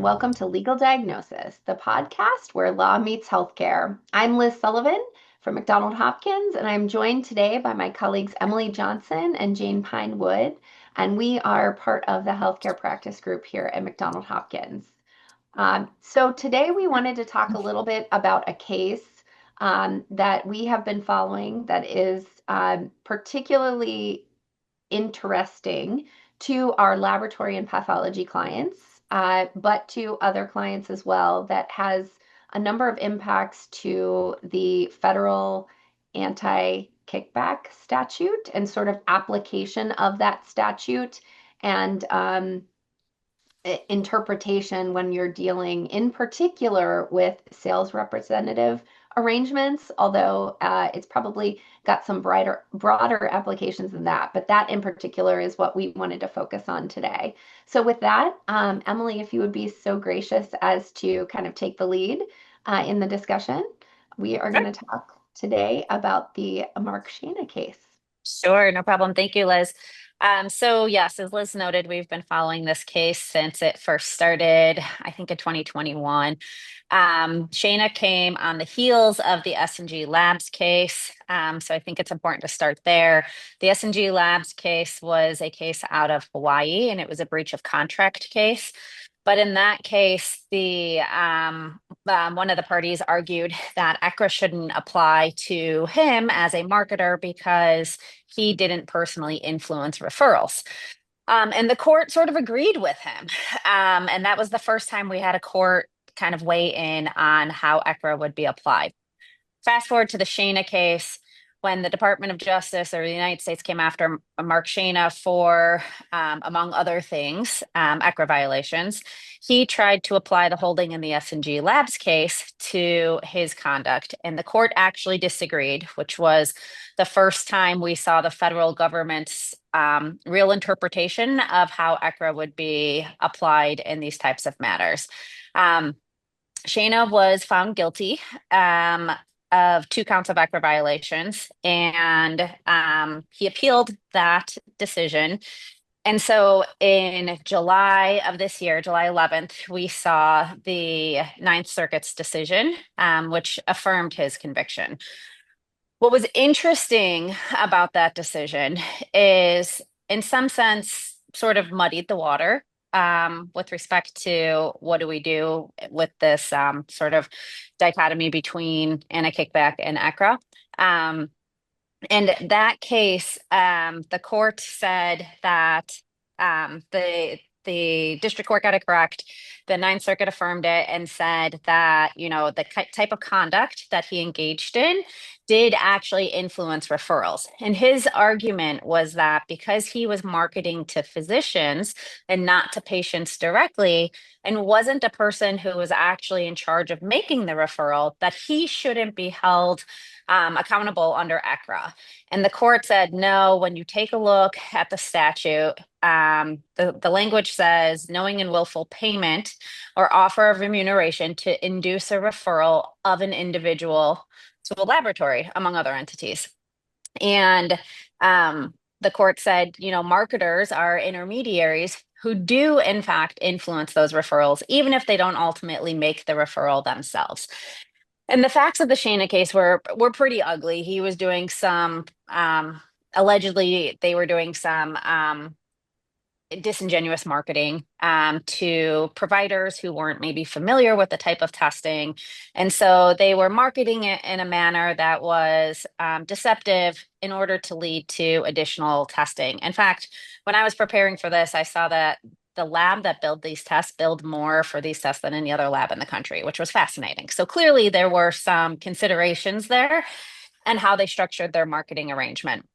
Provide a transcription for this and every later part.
welcome to Legal Diagnosis, the podcast where law meets healthcare. I'm Liz Sullivan from McDonald Hopkins, and I'm joined today by my colleagues Emily Johnson and Jane Pinewood, and we are part of the healthcare practice group here at McDonald Hopkins. So today we wanted to talk a little bit about a case that we have been following that is particularly interesting to our laboratory and pathology clients, but to other clients as well, that has a number of impacts to the federal anti-kickback statute and sort of application of that statute and interpretation when you're dealing in particular with sales representative arrangements, although it's probably got some broader applications than that. But that in particular is what we wanted to focus on today. So with that, Emily, if you would be so gracious as to kind of take the lead in the discussion, we are Sure. going to talk today about the Mark Schena case. Sure, no problem. Thank you, Liz. So yes, as Liz noted, we've been following this case since it first started, I think in 2021. Shayna came on the heels of the S&G Labs case. So I think it's important to start there. The S&G Labs case was a case out of Hawaii, and it was a breach of contract case. But in that case, the one of the parties argued that EKRA shouldn't apply to him as a marketer because he didn't personally influence referrals. And the court sort of agreed with him. And that was the first time we had a court kind of weigh in on how EKRA would be applied. Fast forward to the Shayna case, when the Department of Justice or the United States came after Mark Schena for, among other things, EKRA violations, he tried to apply the holding in the S&G Labs case to his conduct. And the court actually disagreed, which was the first time we saw the federal government's real interpretation of how EKRA would be applied in these types of matters. Shayna was found guilty of 2 counts of EKRA violations, and he appealed that decision. And so in July of this year, July 11th, we saw the Ninth Circuit's decision, which affirmed his conviction. What was interesting about that decision is, in some sense, sort of muddied the water with respect to what do we do with this sort of dichotomy between anti-kickback and EKRA. In that case, the court said that the district court got it correct. The Ninth Circuit affirmed it and said that, the type of conduct that he engaged in did actually influence referrals. And his argument was that because he was marketing to physicians and not to patients directly, and wasn't a person who was actually in charge of making the referral, that he shouldn't be held accountable under EKRA. And the court said, no, when you take a look at the statute, the language says knowing and willful payment or offer of remuneration to induce a referral of an individual to a laboratory, among other entities. And the court said, marketers are intermediaries who do, in fact, influence those referrals, even if they don't ultimately make the referral themselves. And the facts of the Shayna case were pretty ugly. He was doing some, allegedly, they were doing some disingenuous marketing to providers who weren't maybe familiar with the type of testing. And so they were marketing it in a manner that was deceptive in order to lead to additional testing. In fact, when I was preparing for this, I saw that the lab that billed these tests billed more for these tests than any other lab in the country, which was fascinating. So clearly there were some considerations there and how they structured their marketing arrangement.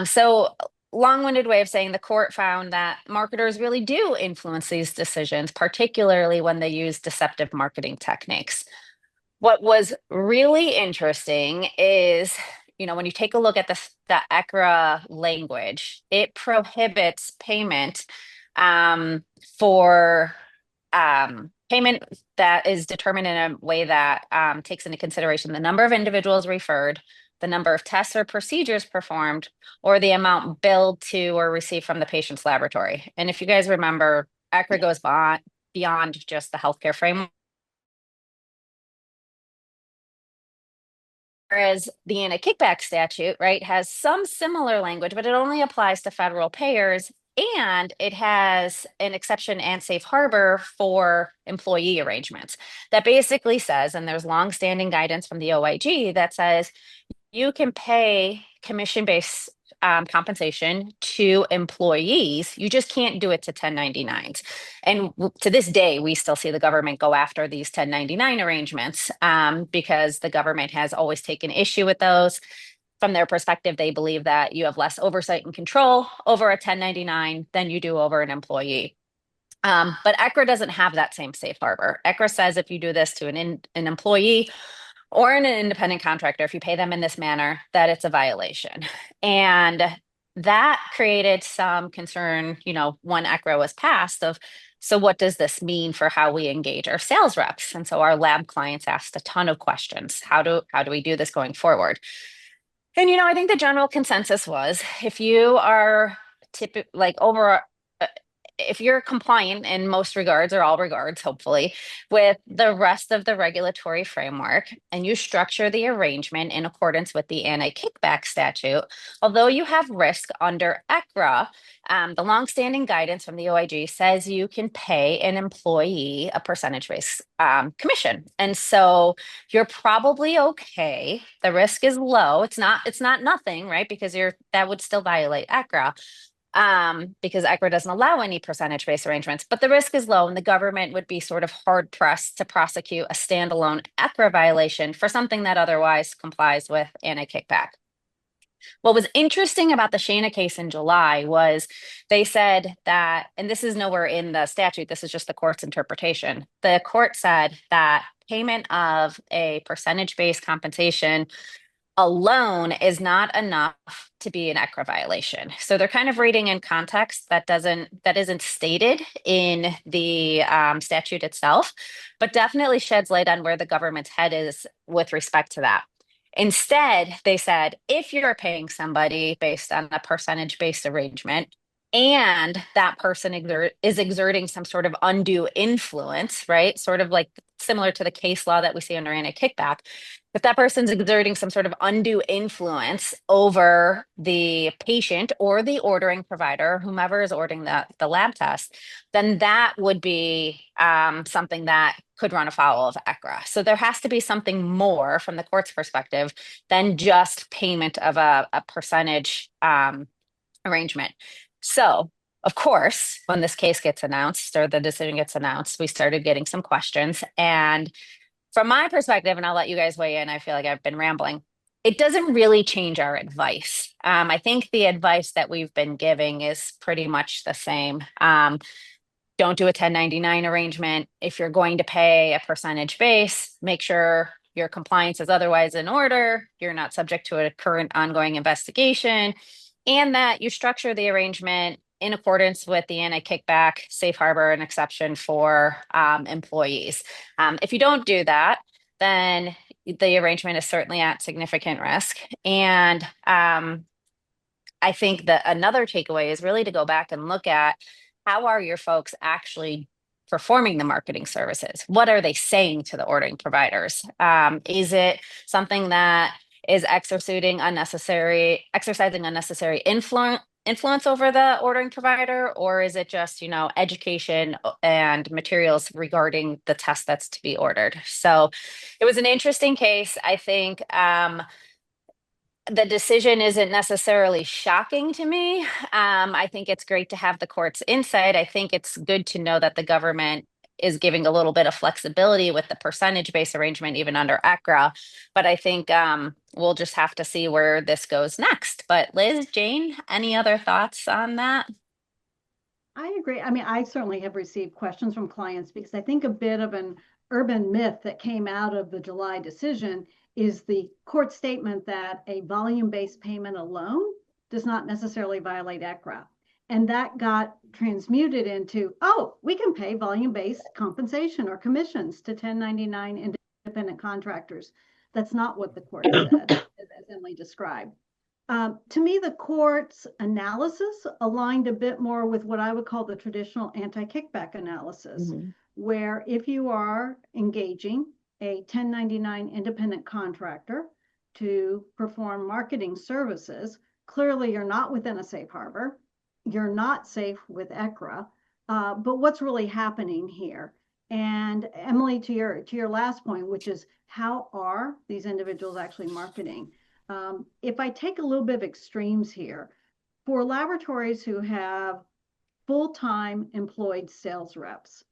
So long-winded way of saying the court found that marketers really do influence these decisions, particularly when they use deceptive marketing techniques. What was really interesting is, when you take a look at the EKRA language, it prohibits payment for payment that is determined in a way that takes into consideration the number of individuals referred, the number of tests or procedures performed, or the amount billed to or received from the patient's laboratory. And if you guys remember, EKRA goes beyond just the healthcare framework. Whereas the anti-kickback statute, right, has some similar language, but it only applies to federal payers, and it has an exception and safe harbor for employee arrangements that basically says, and there's longstanding guidance from the OIG that says you can pay commission-based compensation to employees. You just can't do it to 1099s. And to this day, we still see the government go after these 1099 arrangements because the government has always taken issue with those. From their perspective, they believe that you have less oversight and control over a 1099 than you do over an employee. But EKRA doesn't have that same safe harbor. EKRA says if you do this to an employee or an independent contractor, if you pay them in this manner, that it's a violation. And that created some concern, when EKRA was passed of, so what does this mean for how we engage our sales reps? And so our lab clients asked a ton of questions. How do we do this going forward? And, I think the general consensus was if you are if you're compliant in most regards or all regards, hopefully, with the rest of the regulatory framework, and you structure the arrangement in accordance with the anti-kickback statute, although you have risk under EKRA, the longstanding guidance from the OIG says you can pay an employee a percentage-based commission. And so you're probably okay. The risk is low. It's not nothing, right? Because that would still violate EKRA. Because EKRA doesn't allow any percentage-based arrangements, but the risk is low, and the government would be sort of hard-pressed to prosecute a standalone EKRA violation for something that otherwise complies with anti-kickback. What was interesting about the Schena case in July was they said that, and this is nowhere in the statute, this is just the court's interpretation. The court said that payment of a percentage-based compensation alone is not enough to be an EKRA violation. So they're kind of reading in context that isn't stated in the statute itself, but definitely sheds light on where the government's head is with respect to that. Instead, they said if you're paying somebody based on a percentage-based arrangement, and that person is exerting some sort of undue influence, right? Sort of like similar to the case law that we see under anti-kickback. If that person's exerting some sort of undue influence over the patient or the ordering provider, whomever is ordering the lab test, then that would be something that could run afoul of EKRA. So there has to be something more from the court's perspective than just payment of a percentage arrangement. So, of course, when this case gets announced or the decision gets announced, we started getting some questions. And from my perspective, and I'll let you guys weigh in, I feel like I've been rambling. It doesn't really change our advice. I think the advice that we've been giving is pretty much the same. Don't do a 1099 arrangement. If you're going to pay a percentage base, make sure your compliance is otherwise in order. You're not subject to a current ongoing investigation, and that you structure the arrangement in accordance with the anti-kickback, safe harbor, and exception for employees. If you don't do that, then the arrangement is certainly at significant risk. And I think that another takeaway is really to go back and look at how are your folks actually performing the marketing services? What are they saying to the ordering providers? Is it something that is exercising unnecessary influence over the ordering provider, or is it just, education and materials regarding the test that's to be ordered? So it was an interesting case. I think the decision isn't necessarily shocking to me. I think it's great to have the court's insight. I think it's good to know that the government is giving a little bit of flexibility with the percentage-based arrangement, even under EKRA. But I think we'll just have to see where this goes next. But Liz, Jane, any other thoughts on that? I agree. I mean, I certainly have received questions from clients because I think a bit of an urban myth that came out of the July decision is the court statement that a volume-based payment alone does not necessarily violate EKRA. And that got transmuted into, oh, we can pay volume-based compensation or commissions to 1099 independent contractors. That's not what the court said, as Emily described. To me, the court's analysis aligned a bit more with what I would call the traditional anti-kickback analysis. where if you are engaging a 1099 independent contractor to perform marketing services, clearly you're not within a safe harbor. You're not safe with EKRA. But what's really happening here? And Emily, to your last point, which is how are these individuals actually marketing? If I take a little bit of extremes here, for laboratories who have full-time employed sales reps,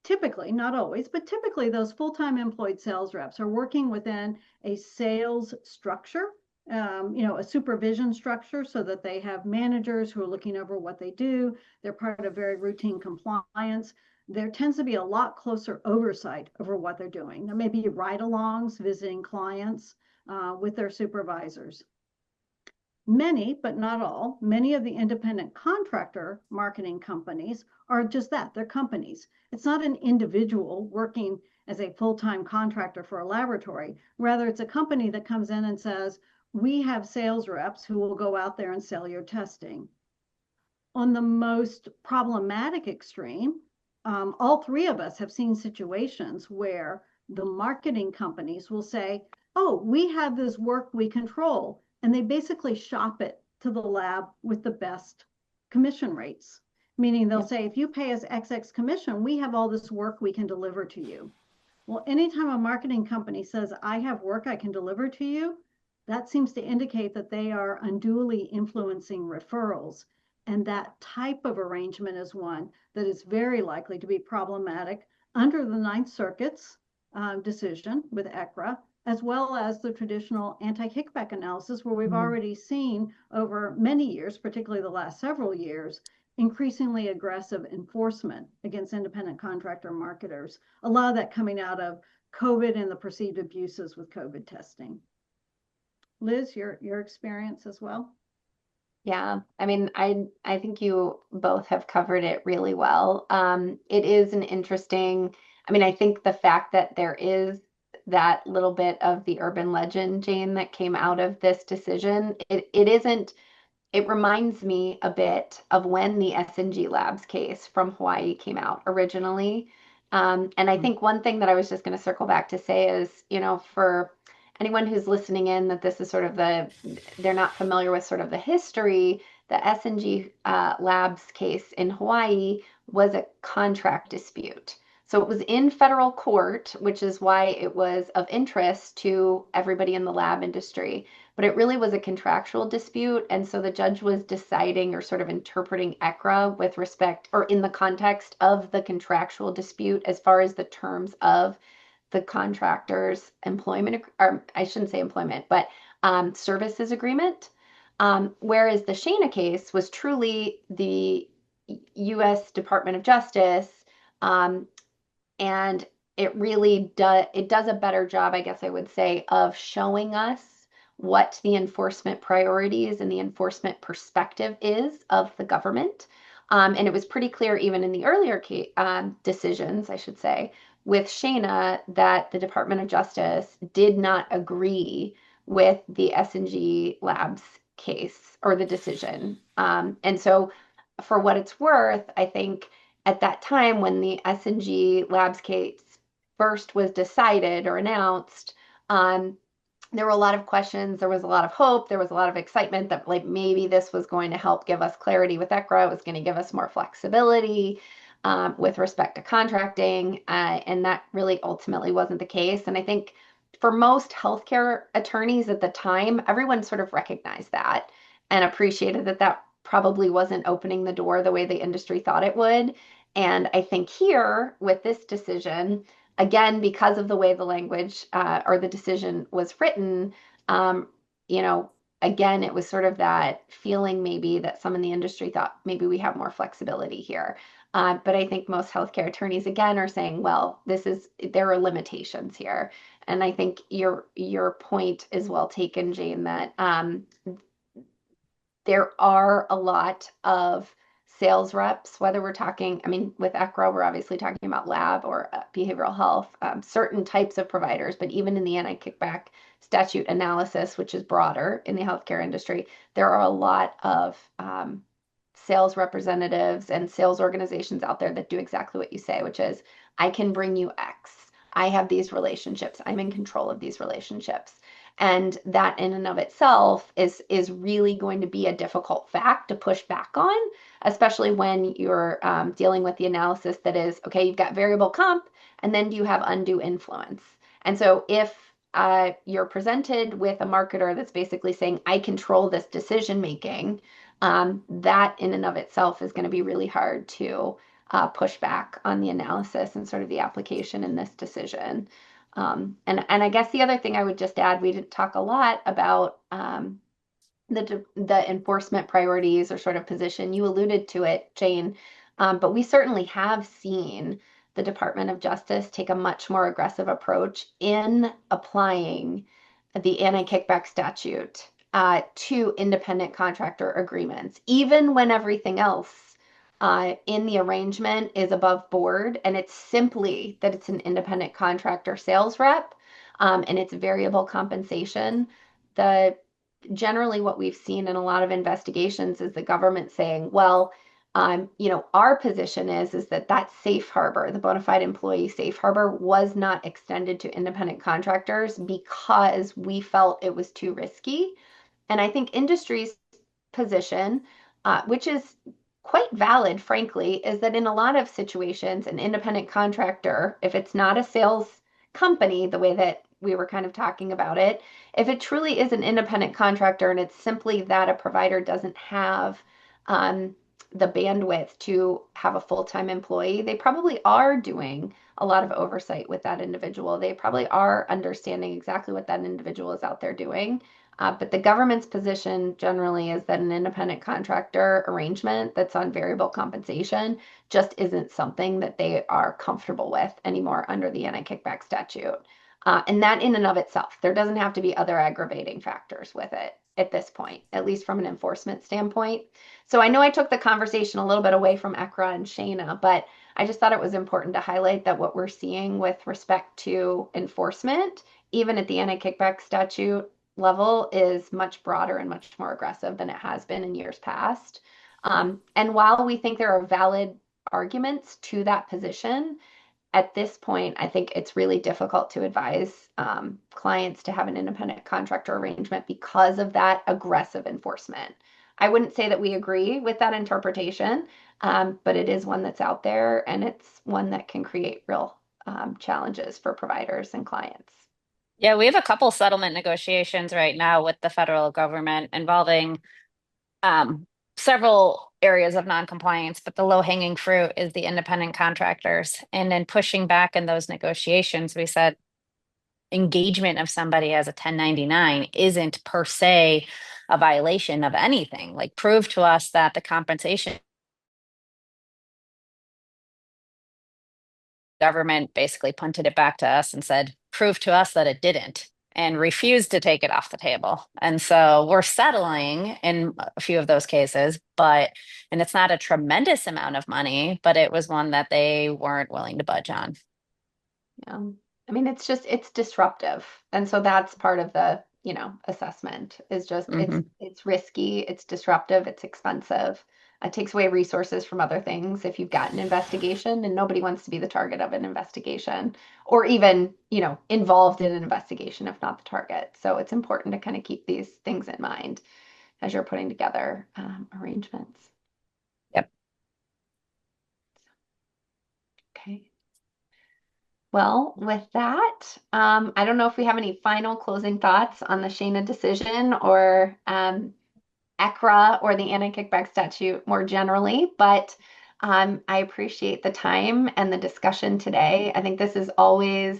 typically, not always, but typically those full-time employed sales reps are working within a sales structure, a supervision structure, so that they have managers who are looking over what they do. They're part of very routine compliance. There tends to be a lot closer oversight over what they're doing. There may be ride-alongs visiting clients with their supervisors. Many, but not all, many of the independent contractor marketing companies are just that, they're companies. It's not an individual working as a full-time contractor for a laboratory. Rather, it's a company that comes in and says, we have sales reps who will go out there and sell your testing. On the most problematic extreme, all three of us have seen situations where the marketing companies will say, oh, we have this work we control. And they basically shop it to the lab with the best commission rates, meaning they'll say, if you pay us XX commission, we have all this work we can deliver to you. Well, anytime a marketing company says, I have work I can deliver to you, that seems to indicate that they are unduly influencing referrals. And that type of arrangement is one that is very likely to be problematic under the Ninth Circuit's decision with EKRA, as well as the traditional anti-kickback analysis, where we've already seen over many years, particularly the last several years, increasingly aggressive enforcement against independent contractor marketers. A lot of that coming out of COVID and the perceived abuses with COVID testing. Liz, your experience as well? Yeah, I mean, I think you both have covered it really well. It is an interesting, I mean, I think the fact that there is that little bit of the urban legend, Jane, that came out of this decision, it reminds me a bit of when the S&G Labs case from Hawaii came out originally. And I think one thing that I was just going to circle back to say is, for anyone who's listening in, that this is sort of they're not familiar with sort of the history, the S&G Labs case in Hawaii was a contract dispute. So it was in federal court, which is why it was of interest to everybody in the lab industry. But it really was a contractual dispute. And so the judge was deciding or sort of interpreting EKRA with respect or in the context of the contractual dispute as far as the terms of the contractor's employment, or I shouldn't say employment, but services agreement. Whereas the Schena case was truly the U.S. Department of Justice, and it does a better job, I guess I would say, of showing us what the enforcement priorities and the enforcement perspective is of the government. And it was pretty clear even in the earlier decisions, I should say, with Schena, that the Department of Justice did not agree with the S&G Labs case or the decision. And so for what it's worth, I think at that time when the S&G Labs case first was decided or announced, there were a lot of questions. There was a lot of hope. There was a lot of excitement that like maybe this was going to help give us clarity with EKRA. It was going to give us more flexibility with respect to contracting. And that really ultimately wasn't the case. And I think for most healthcare attorneys at the time, everyone sort of recognized that and appreciated that that probably wasn't opening the door the way the industry thought it would. And I think here with this decision, again, because of the way the language or the decision was written, again, it was sort of that feeling maybe that some in the industry thought maybe we have more flexibility here. But I think most healthcare attorneys, again, are saying, well, there are limitations here. And I think your point is well taken, Jane, that there are a lot of sales reps, whether we're talking, I mean, with EKRA, we're obviously talking about lab or behavioral health, certain types of providers, but even in the anti-kickback statute analysis, which is broader in the healthcare industry, there are a lot of sales representatives and sales organizations out there that do exactly what you say, which is I can bring you X. I have these relationships. I'm in control of these relationships. And that in and of itself is really going to be a difficult fact to push back on, especially when you're dealing with the analysis that is, okay, you've got variable comp, and then do you have undue influence? And so if you're presented with a marketer that's basically saying, I control this decision making, that in and of itself is going to be really hard to push back on the analysis and sort of the application in this decision. And I guess the other thing I would just add, we didn't talk a lot about the enforcement priorities or sort of position. You alluded to it, Jane, but we certainly have seen the Department of Justice take a much more aggressive approach in applying the anti-kickback statute to independent contractor agreements, even when everything else in the arrangement is above board, and it's simply that it's an independent contractor sales rep, and it's variable compensation. The generally what we've seen in a lot of investigations is the government saying, well, our position is that that safe harbor, the bona fide employee safe harbor, was not extended to independent contractors because we felt it was too risky. And I think industry's position, which is quite valid, frankly, is that in a lot of situations, an independent contractor, if it's not a sales company, the way that we were kind of talking about it, if it truly is an independent contractor and it's simply that a provider doesn't have the bandwidth to have a full-time employee, they probably are doing a lot of oversight with that individual. They probably are understanding exactly what that individual is out there doing. But the government's position generally is that an independent contractor arrangement that's on variable compensation just isn't something that they are comfortable with anymore under the anti-kickback statute. And that in and of itself, there doesn't have to be other aggravating factors with it at this point, at least from an enforcement standpoint. So I know I took the conversation a little bit away from EKRA and Schena, but I just thought it was important to highlight that what we're seeing with respect to enforcement, even at the anti-kickback statute level, is much broader and much more aggressive than it has been in years past. And while we think there are valid arguments to that position, at this point, I think it's really difficult to advise clients to have an independent contractor arrangement because of that aggressive enforcement. I wouldn't say that we agree with that interpretation, but it is one that's out there, and it's one that can create real challenges for providers and clients. Yeah, we have a couple settlement negotiations right now with the federal government involving um, several areas of noncompliance, but the low-hanging fruit is the independent contractors. And in pushing back in those negotiations, we said engagement of somebody as a 1099 isn't per se a violation of anything. Like, prove to us that the compensation government basically punted it back to us and said, prove to us that it didn't, and refused to take it off the table. And so we're settling in a few of those cases, and it's not a tremendous amount of money, but it was one that they weren't willing to budge on. Yeah. I mean, it's disruptive. And so that's part of the, assessment is just Hmm. it's risky, it's disruptive, it's expensive. It takes away resources from other things if you've got an investigation, and nobody wants to be the target of an investigation or even, involved in an investigation if not the target. So it's important to kind of keep these things in mind as you're putting together arrangements. Yep. Okay. Well, with that, I don't know if we have any final closing thoughts on the Schena decision or EKRA or the anti-kickback statute more generally, but I appreciate the time and the discussion today. I think this is always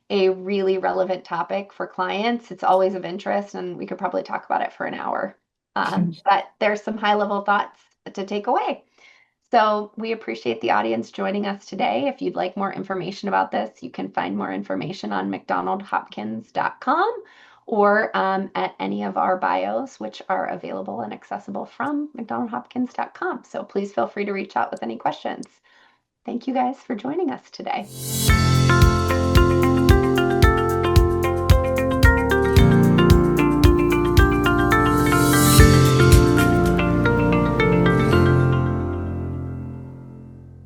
a really relevant topic for clients. It's always of interest, and we could probably talk about it for an hour. But there's some high-level thoughts to take away. So we appreciate the audience joining us today. If you'd like more information about this, you can find more information on mcdonaldhopkins.com or at any of our bios, which are available and accessible from mcdonaldhopkins.com. So please feel free to reach out with any questions. Thank you guys for joining us today.